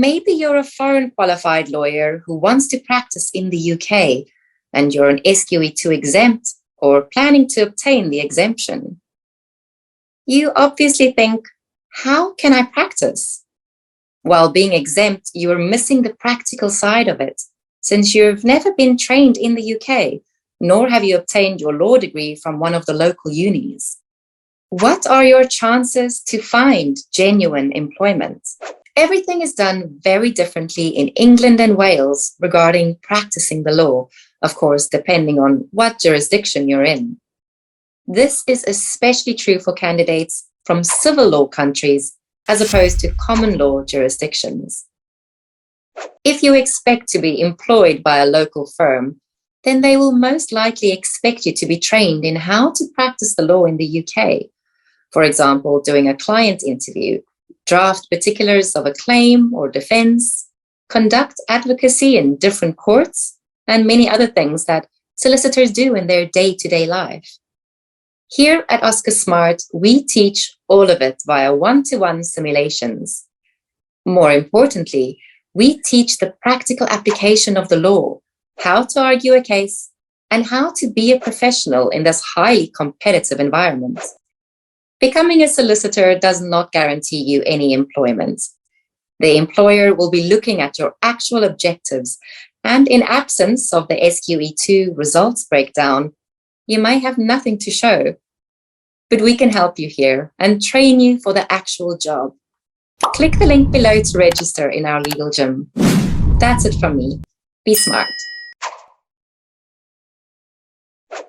maybe you're a foreign qualified lawyer who wants to practice in the UK, and you're an SQE2 exempt or planning to obtain the exemption. You obviously think, how can I practice? While being exempt, you're missing the practical side of it, since you've never been trained in the UK, nor have you obtained your law degree from one of the local unis. What are your chances to find genuine employment? Everything is done very differently in England and Wales regarding practicing the law, of course, depending on what jurisdiction you're in. This is especially true for candidates from civil law countries as opposed to common law jurisdictions. If you expect to be employed by a local firm, then they will most likely expect you to be trained in how to practice the law in the UK. For example, doing a client interview, draft particulars of a claim or defense, conduct advocacy in different courts, and many other things that solicitors do in their day-to-day life. Here at OSCEsmart, we teach all of it via one-to-one simulations. More importantly, we teach the practical application of the law, how to argue a case, and how to be a professional in this highly competitive environment. Becoming a solicitor does not guarantee you any employment. The employer will be looking at your actual objectives, and in absence of the SQE2 results breakdown, you might have nothing to show. But we can help you here and train you for the actual job. Click the link below to register in our legal gym. That's it from me. Be smart.